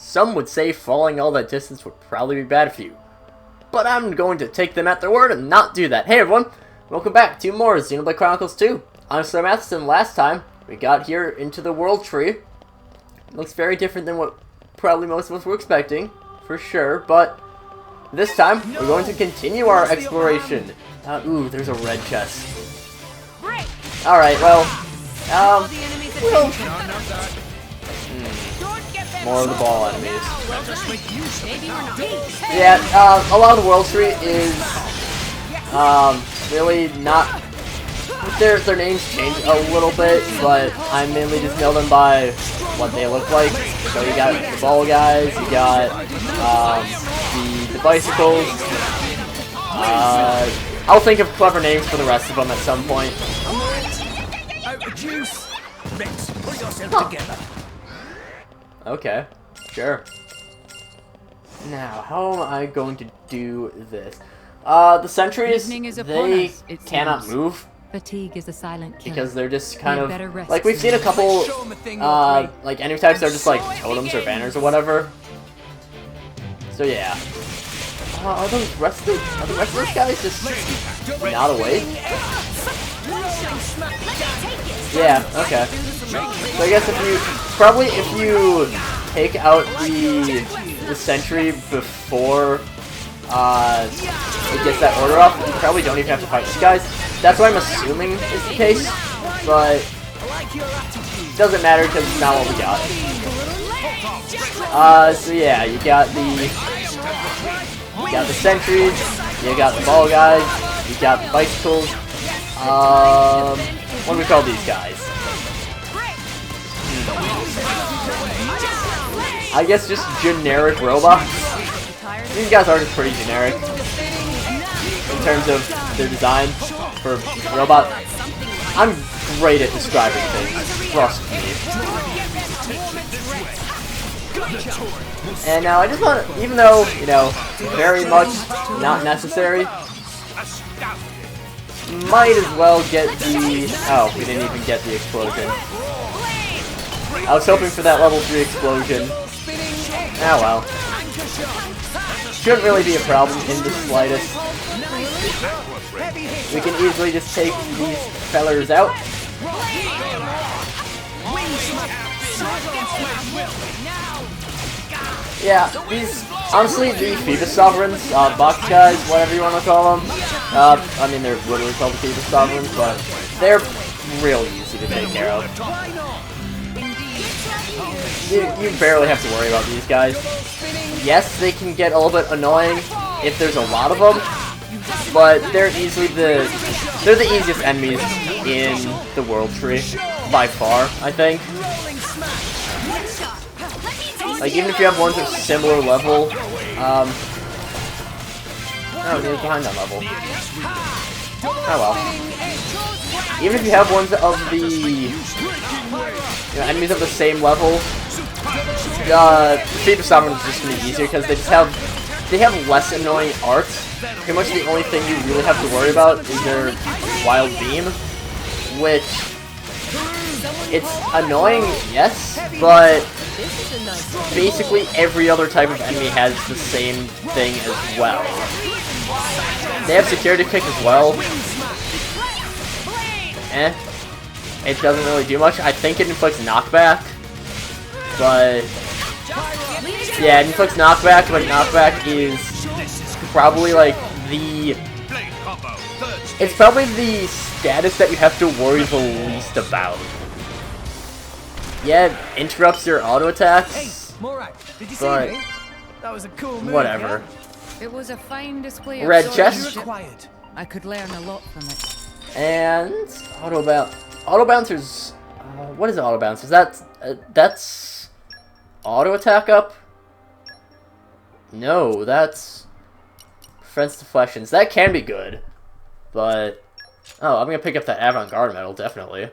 Some would say falling all that distance would probably be bad for you. But I'm going to take them at their word and not do that. Hey everyone, welcome back to more Xenoblade Chronicles 2. I'm SlayerMathis, and last time we got here into the world tree. It looks very different than what probably most of us were expecting, for sure, but this time we're going to continue our exploration. Ooh, there's a red chest. Alright, well, more of the ball enemies. Yeah, a lot of the world tree is really not. Their names change a little bit, but I mainly just know them by what they look like. So you got the ball guys, you got the bicycles. I'll think of clever names for the rest of them at some point. Okay, sure. Now, how am I going to do this? The sentries, they cannot move. Fatigue is a silent killer. Because they're just kind of, like, we've seen a couple, like, enemy types that are just, like, totems or banners or whatever. So, yeah. Are the rest of those guys just not awake? Yeah, okay. So I guess if you take out the sentry before it gets that order off, you probably don't even have to fight these guys. That's what I'm assuming is the case, but it doesn't matter because it's not what we got. So yeah, you got the sentries, you got the ball guys, you got the bicycles. What do we call these guys? I guess just generic robots. These guys are just pretty generic in terms of their design for robot. I'm great at describing things, trust me. And now I just want to, even though, you know, very much not necessary, might as well get the... Oh, we didn't even get the explosion. I was hoping for that level 3 explosion. Oh well. Shouldn't really be a problem in the slightest. We can easily just take these fellers out. Yeah, honestly, the Phoebus Sovereigns, box guys, whatever you want to call them. I mean, they're literally called the Phoebus Sovereigns, but they're real easy to take care of. You barely have to worry about these guys. Yes, they can get a little bit annoying if there's a lot of them, but they're the easiest enemies in the world tree by far, I think. Like, even if you have ones of similar level, oh, they're behind that level. Oh well. Even if you have ones of the enemies of the same level, Phoebus Sovereign is just gonna be easier because they have less annoying arts. Pretty much the only thing you really have to worry about is their wild beam, which it's annoying, yes, but basically every other type of enemy has the same thing as well. They have security kick as well. It doesn't really do much. I think it inflicts knockback, but yeah, it inflicts knockback, but knockback is probably like it's probably the status that you have to worry the least about. Yeah, it interrupts your auto attacks, but that was a cool move, whatever. It was a fine display of Red chest. I could learn a lot from it. And auto bouncers. What is auto bouncers? That's auto attack up. No, that's defense deflections. That can be good, but oh, I'm gonna pick up that avant-garde medal definitely.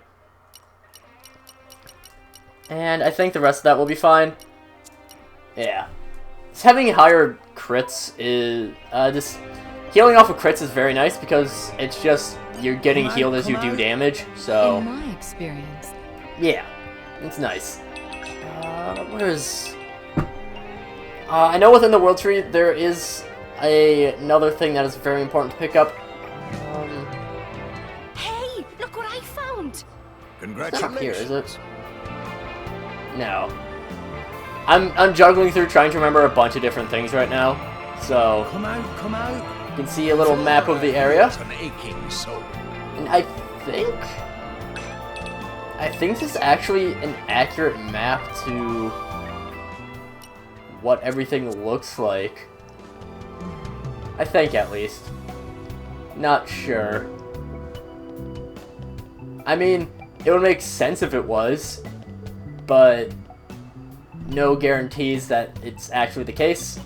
And I think the rest of that will be fine. Yeah, just having higher crits is just healing off of crits is very nice because it's just you're getting healed as you do damage. So in my experience, yeah, it's nice. Where's I know within the world tree there is another thing that is very important to pick up. Hey, look what I found! It's Congratulations. not here, is it? No. I'm juggling through trying to remember a bunch of different things right now. So Come out, come out. you can see a little map of the area. An aching soul. And I think this is actually an accurate map to what everything looks like. I think, at least. Not sure. I mean, it would make sense if it was, but no guarantees that it's actually the case.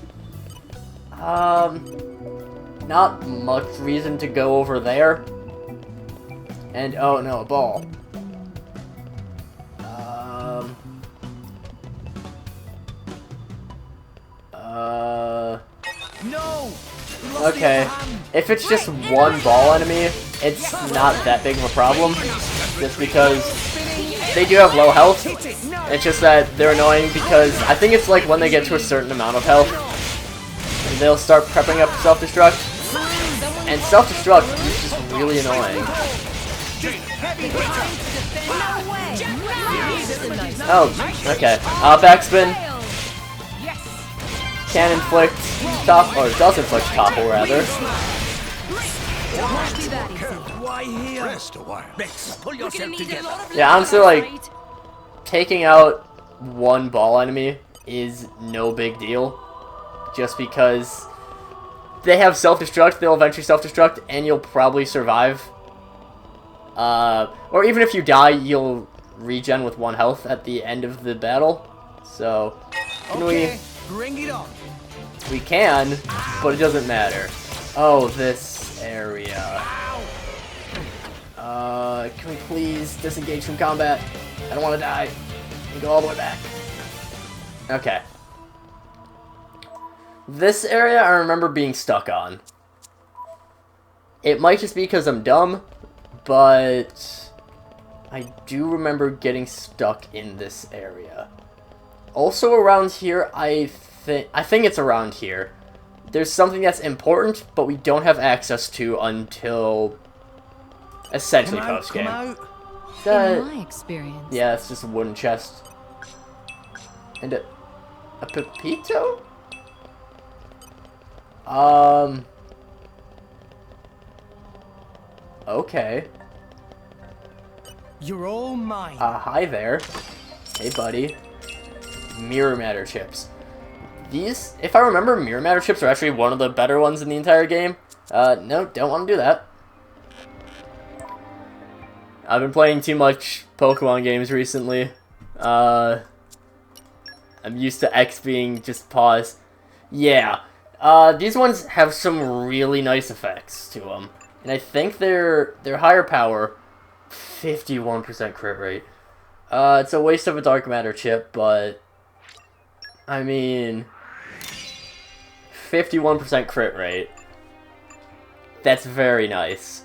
Not much reason to go over there. And, oh no, a ball. No! Okay. If it's just one ball enemy, it's not that big of a problem. Just because they do have low health. It's just that they're annoying because I think it's like when they get to a certain amount of health, they'll start prepping up self-destruct. And self-destruct is just really annoying. Oh, okay. Backspin. Can inflict top, or does inflict topple rather. Why here? Rest a while. Rex, pull yourself together. Yeah, honestly, like, taking out one ball enemy is no big deal. Just because they have self-destruct, they'll eventually self-destruct, and you'll probably survive. Or even if you die, you'll regen with 1 health at the end of the battle. So, Okay, bring it on. we can, but it doesn't matter. Oh, this area. Can we please disengage from combat? I don't want to die. And go all the way back. Okay. This area I remember being stuck on. It might just be because I'm dumb, but I do remember getting stuck in this area. Also around here, I think it's around here. There's something that's important, but we don't have access to until essentially post-game. In my experience. Yeah, it's just a wooden chest. And a Pepito? Okay. You're all mine. Hi there. Hey, buddy. Mirror matter chips. These, if I remember, mirror matter chips are actually one of the better ones in the entire game. No, don't want to do that. I've been playing too much Pokemon games recently. I'm used to X being just pause. Yeah. These ones have some really nice effects to them. And I think they're higher power. 51% crit rate. It's a waste of a dark matter chip, but I mean 51% crit rate. That's very nice.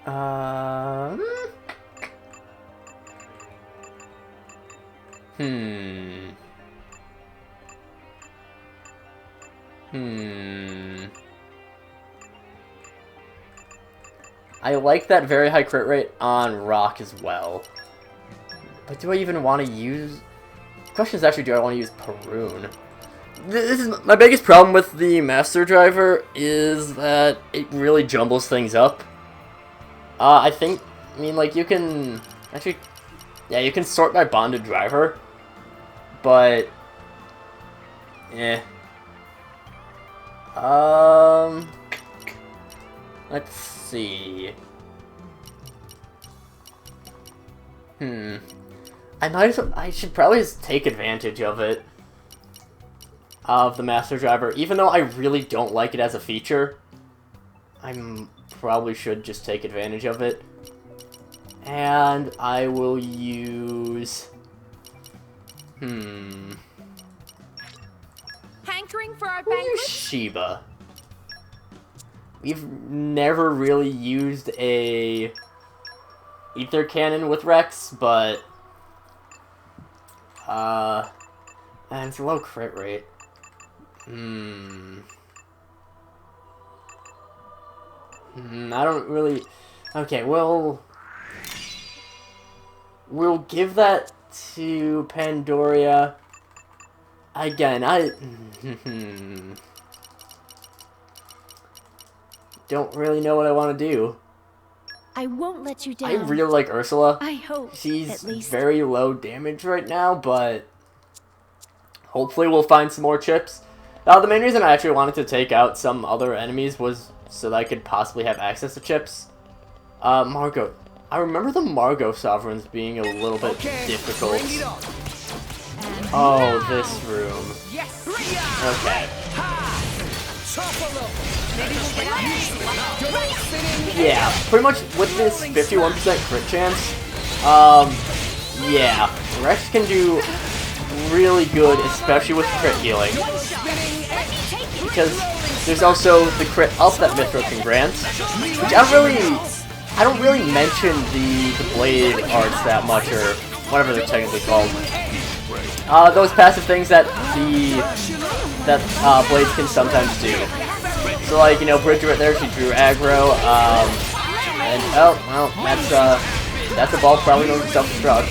I like that very high crit rate on Rock as well. But do I even want to use... The question is actually, do I want to use Parun? This is my biggest problem with the Master Driver, is that it really jumbles things up. I mean, like, you can... Actually, yeah, you can sort by bonded driver. But... eh. Let's see. I should probably just take advantage of it. Of the Master Driver. Even though I really don't like it as a feature, I probably should just take advantage of it. And I will use... Hankering for our We'll use banquet? Shiba. We've never really used a ether cannon with Rex, but and it's a low crit rate. I don't really... Okay, we'll give that to Pandoria. Again, I... don't really know what I want to do. I won't let you down. I really like Ursula. I hope, She's at least. very low damage right now, but hopefully we'll find some more chips. The main reason I actually wanted to take out some other enemies was so that I could possibly have access to chips. Margot. I remember the Margot Sovereigns being a little bit difficult. Bring it on. Oh, this room. Yes. Okay. Spinning. Yeah, pretty much with this 51% crit chance, yeah, Rex can do really good, especially with crit healing. Because there's also the crit up that Mithra can grant, which I don't really mention the blade arts that much, or whatever they're technically called. Those passive things that blades can sometimes do. So, like, you know, Bridget right there, she drew aggro, and, oh, well, that's a ball probably going to self-destruct.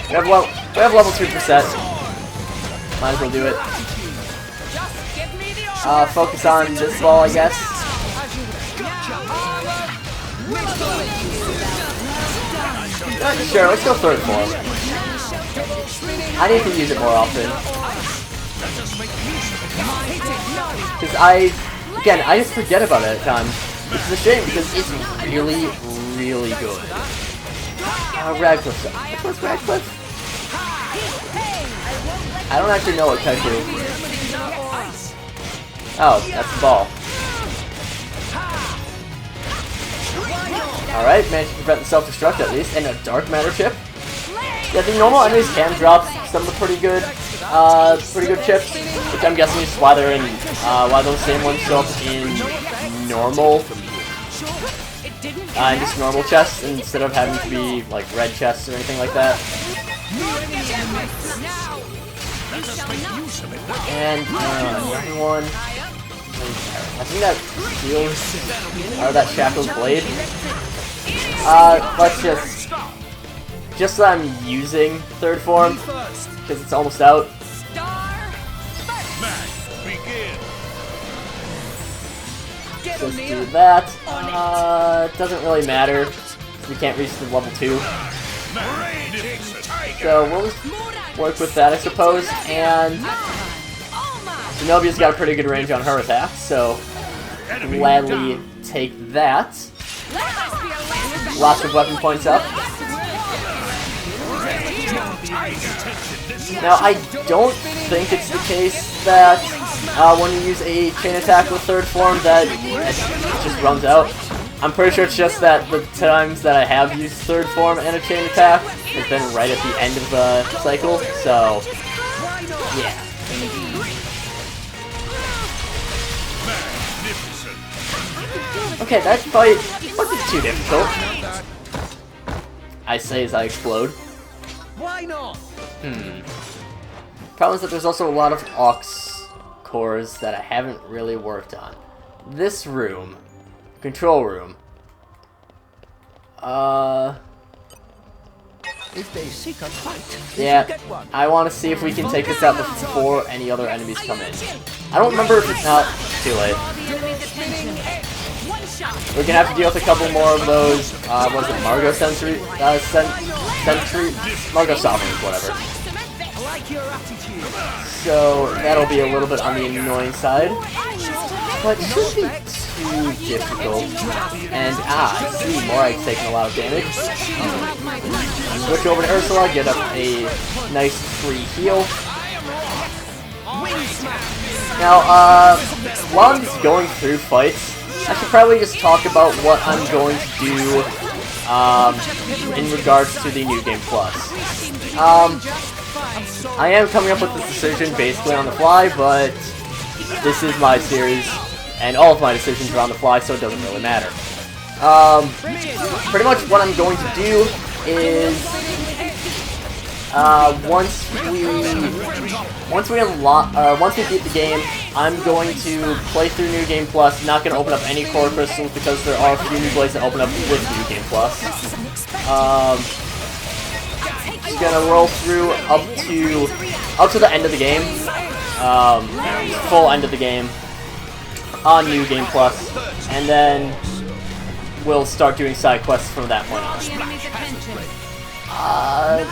We have level 3%. Might as well do it. Focus on this ball, I guess. Sure, let's go third form. I need to use it more often. Because I just forget about it at times. Which is a shame because it's really, really good. Radcliffe. Which one's Radcliffe? I don't actually know what type it is. Oh, that's the ball. Alright, managed to prevent the self-destruct at least, and a dark matter chip. Yeah, the normal enemies can drop some of the pretty good chips, which I'm guessing is why they're in, why those same ones show up in normal, just normal chests instead of having to be like red chests or anything like that. And another one. I think that shields, or that shackles blade. Let's just so I'm using third form, because it's almost out. Just do that. It doesn't really matter, we can't reach the level 2. So we'll just work with that, I suppose, and Zenobia's got a pretty good range on her attack, so gladly take that. Lots of weapon points up. Now, I don't think it's the case that when you use a chain attack with third form that it just runs out. I'm pretty sure it's just that the times that I have used third form and a chain attack has been right at the end of the cycle, so yeah. Okay, that fight wasn't too difficult. I say as I explode. Why not? Problem is that there's also a lot of aux cores that I haven't really worked on. This room, control room. If they seek a fight, Yeah, I want to see if we can take this out before any other enemies come in. I don't remember if it's not too late. We're gonna have to deal with a couple more of those, what is it, Margot Sentry, Margot Sovereigns, whatever. So, that'll be a little bit on the annoying side, but shouldn't be too difficult. And, see, Morag's taking a lot of damage. Switch over to Ursula, get up a nice free heal. Now, while I'm just going through fights, I should probably just talk about what I'm going to do in regards to the New Game Plus. I am coming up with this decision basically on the fly, but this is my series, and all of my decisions are on the fly, so it doesn't really matter. Pretty much what I'm going to do is, once we once we unlock, once we beat the game, I'm going to play through New Game Plus. Not going to open up any core crystals because there are a few new blades that open up with New Game Plus. Just gonna roll through up to the end of the game, full end of the game on New Game Plus, and then we'll start doing side quests from that point on. I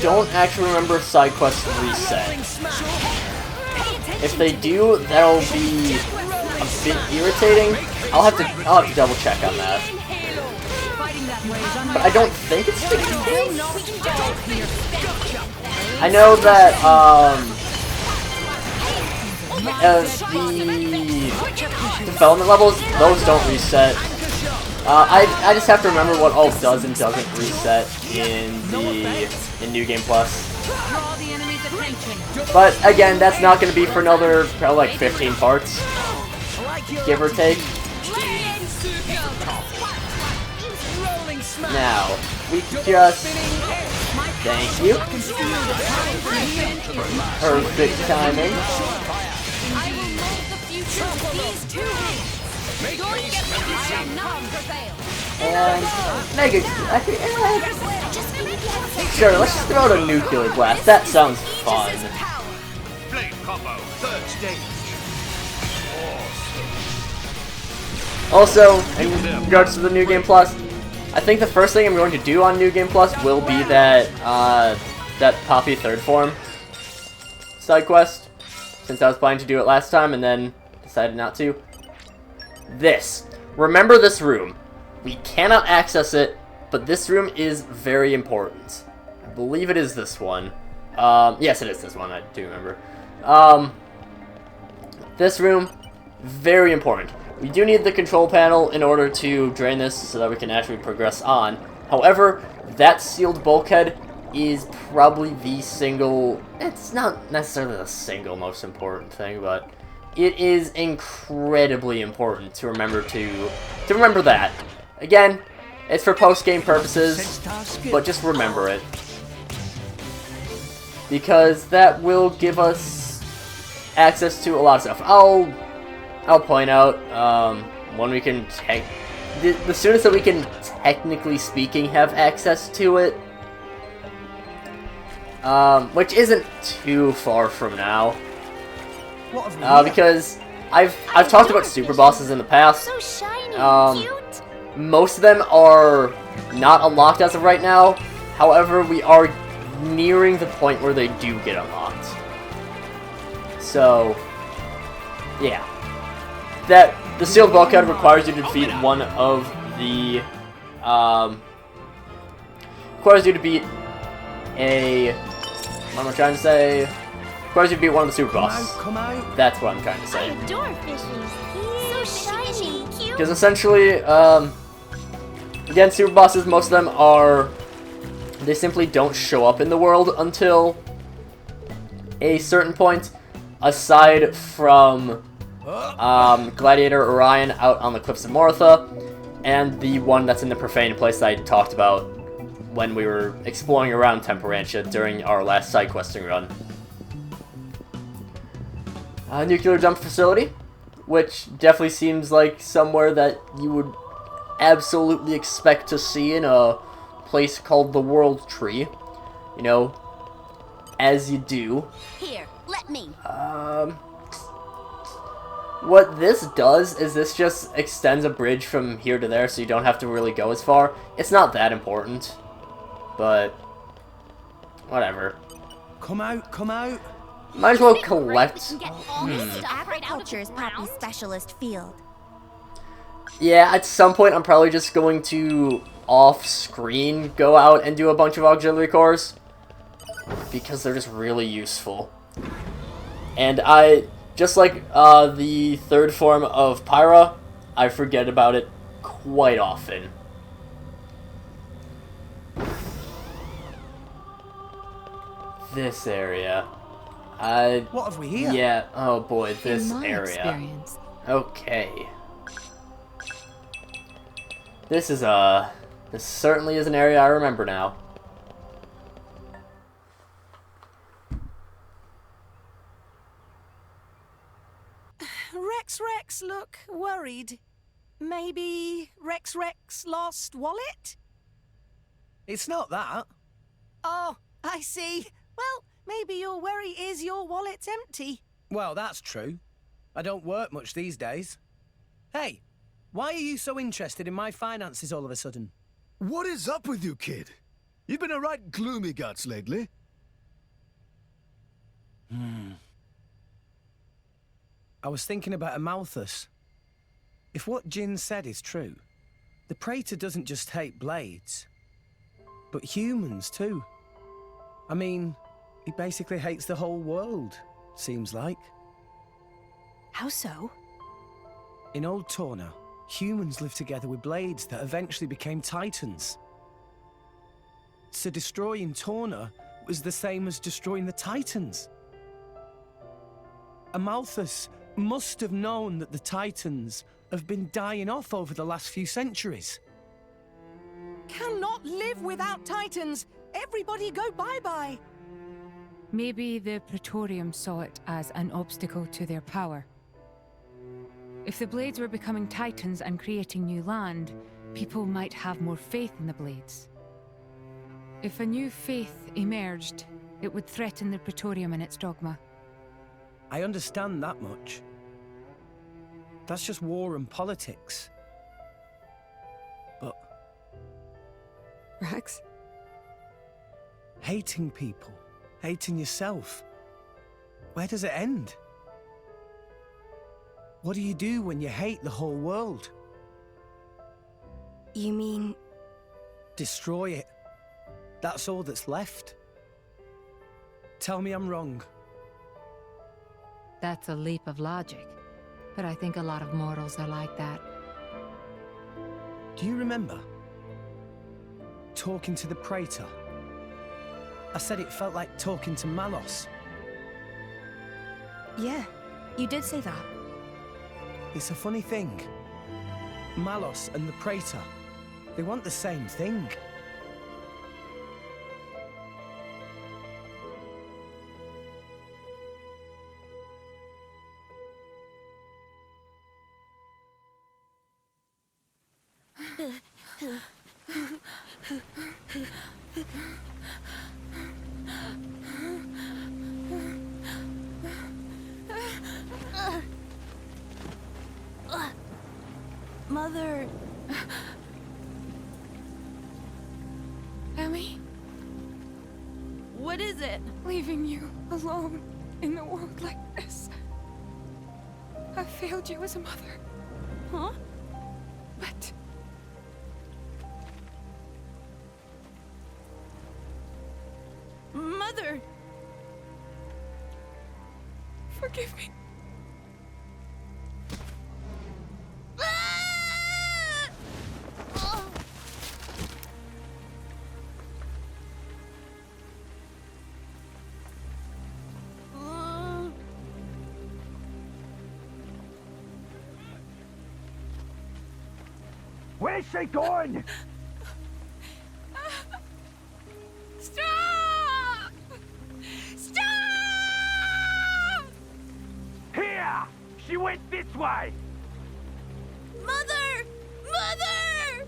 don't actually remember if side quests reset. If they do, that'll be a bit irritating. I'll have to double check on that. But I don't think it's the case. I know that the development levels, those don't reset. I just have to remember what all does and doesn't reset in New Game Plus. But again, that's not going to be for another probably like 15 parts, give or take. Now we just thank you. Perfect timing. And Mega, sure, let's just throw out a nuclear blast. That sounds fun. Flame combo, third stage. Also, in regards to the New Game Plus, I think the first thing I'm going to do on New Game Plus will be that that Poppy third form side quest, since I was planning to do it last time and then decided not to. Remember this room. We cannot access it, but this room is very important. I believe it is this one. Yes, it is this one, I do remember. This room, very important. We do need the control panel in order to drain this so that we can actually progress on. However, that sealed bulkhead is probably the single... It's not necessarily the single most important thing, but it is incredibly important to remember remember that. Again, it's for post-game purposes, but just remember it. Because that will give us access to a lot of stuff. I'll point out when we can the soonest that we can, technically speaking, have access to it, which isn't too far from now, because I've talked about super bosses in the past. So shiny and cute. Most of them are not unlocked as of right now. However, we are nearing the point where they do get unlocked. So, yeah. The sealed bulkhead requires you to defeat one of the, requires you to beat what am I trying to say? Requires you to beat one of the super bosses. That's what I'm trying to say. I adore fishies. So shiny and cute. Because essentially, again, super bosses, most of them are, they simply don't show up in the world until a certain point, aside from Gladiator Orion out on the Cliffs of Mortha, and the one that's in the Profane place that I talked about when we were exploring around Temperantia during our last side questing run. Nuclear dump facility, which definitely seems like somewhere that you would absolutely expect to see in a place called the World Tree. You know, as you do. Here, let me. What this does is this just extends a bridge from here to there, so you don't have to really go as far. It's not that important, but whatever. Come out. Might as well collect. Agriculture's Poppy specialist field. Yeah, at some point I'm probably just going to off-screen go out and do a bunch of auxiliary cores, because they're just really useful. And just like the third form of Pyra, I forget about it quite often. This area. What have we here? Yeah, oh boy, this In my area. experience, Okay. This certainly is an area I remember now. Rex look worried? Maybe Rex lost wallet? It's not that. Oh, I see. Well, maybe your worry is your wallet's empty. Well, that's true. I don't work much these days. Hey, why are you so interested in my finances all of a sudden? What is up with you, kid? You've been a right gloomy guts lately. I was thinking about Amalthus. If what Jin said is true, the Praetor doesn't just hate blades, but humans too. I mean, he basically hates the whole world, seems like. How so? In Old Torna, humans lived together with blades that eventually became titans. So destroying Torna was the same as destroying the titans. Amalthus must have known that the titans have been dying off over the last few centuries. Cannot live without titans. Everybody go bye-bye. Maybe the Praetorium saw it as an obstacle to their power. If the Blades were becoming titans and creating new land, people might have more faith in the Blades. If a new faith emerged, it would threaten the Praetorium and its dogma. I understand that much. That's just war and politics. But Rex? hating people, hating yourself, where does it end? What do you do when you hate the whole world? You mean... Destroy it. That's all that's left. Tell me I'm wrong. That's a leap of logic. But I think a lot of mortals are like that. Do you remember talking to the Praetor? I said it felt like talking to Malos. Yeah, you did say that. It's a funny thing. Malos and the Praetor, they want the same thing. Mother... Emmy? What is it? Leaving you alone in the world like this. I failed you as a mother. Huh? But Mother! forgive me. Where's she going? Stop! Stop! Here! She went this way! Mother! Mother!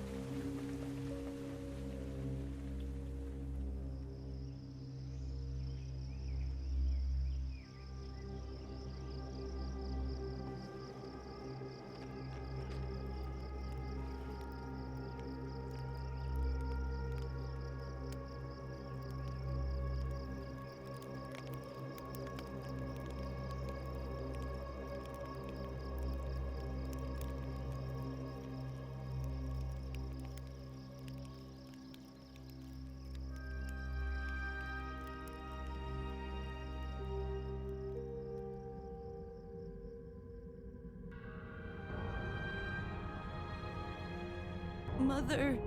Mother...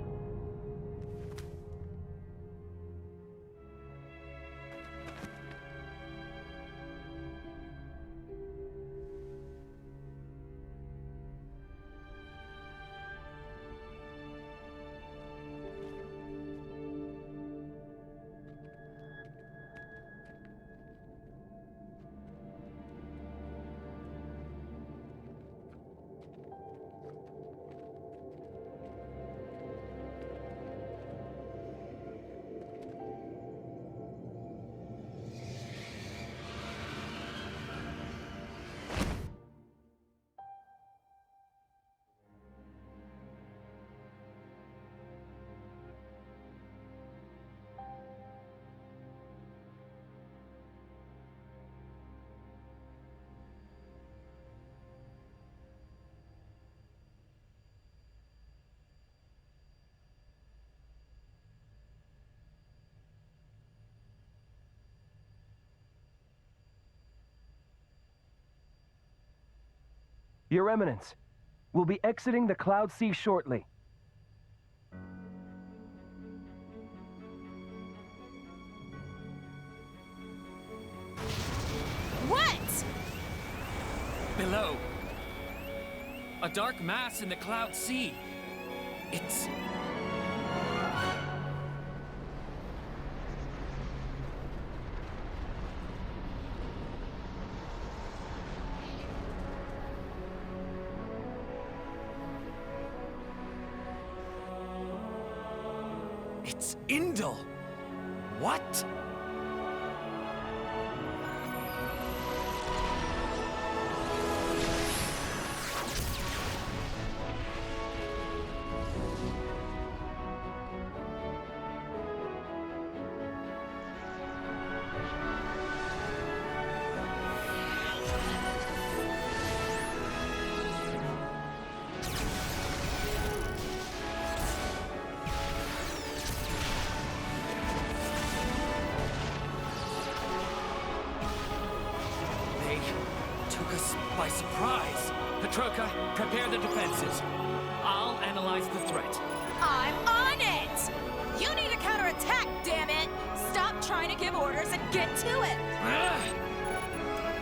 Your Eminence, we'll be exiting the Cloud Sea shortly. What? Below. A dark mass in the Cloud Sea. It's... It's Indol. What? took us by surprise. Petroka, prepare the defenses. I'll analyze the threat. I'm on it! You need a counterattack, damn it! Stop trying to give orders and get to it!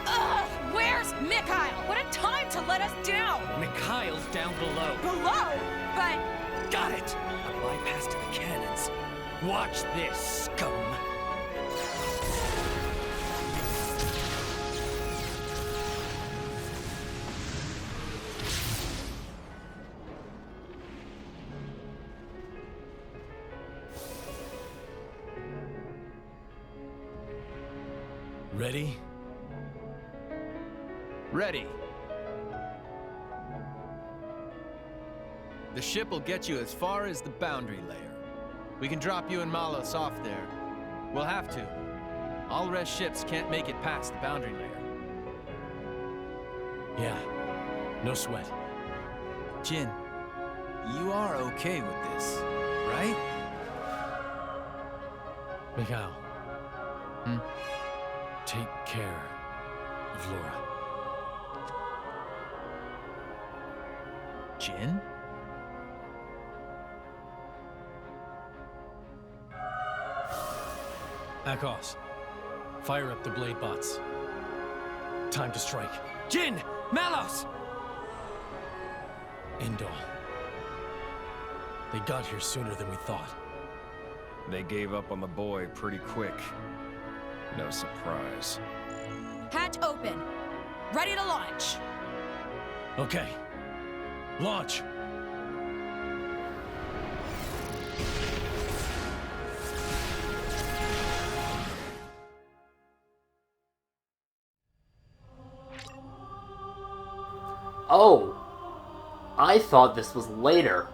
Ugh! Where's Mikhail? What a time to let us down! Mikhail's down below. Below? But... Got it! A bypass to the cannons. Watch this, scum. Ready? Ready. The ship will get you as far as the boundary layer. We can drop you and Malos off there. We'll have to. All rest ships can't make it past the boundary layer. Yeah. No sweat. Jin, you are okay with this, right? Mikhail. Take care of Laura. Jin? Akos, fire up the blade bots. Time to strike. Jin! Malos! Indol. They got here sooner than we thought. They gave up on the boy pretty quick. No surprise. Hatch open. Ready to launch. Okay. Launch! Oh, I thought this was later.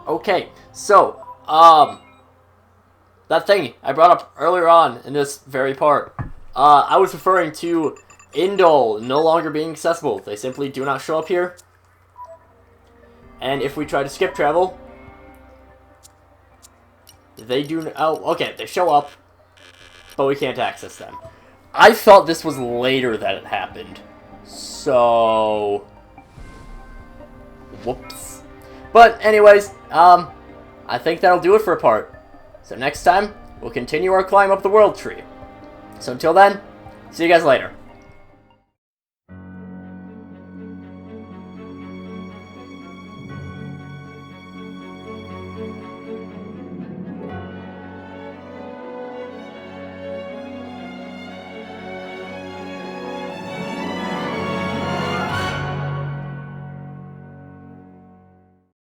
Okay, so, that thing I brought up earlier on in this very part, I was referring to Indol no longer being accessible. They simply do not show up here. And if we try to skip travel, they do, oh, okay, they show up, but we can't access them. I thought this was later that it happened. So... whoops. But anyways, I think that'll do it for a part. So next time, we'll continue our climb up the world tree. So until then, see you guys later.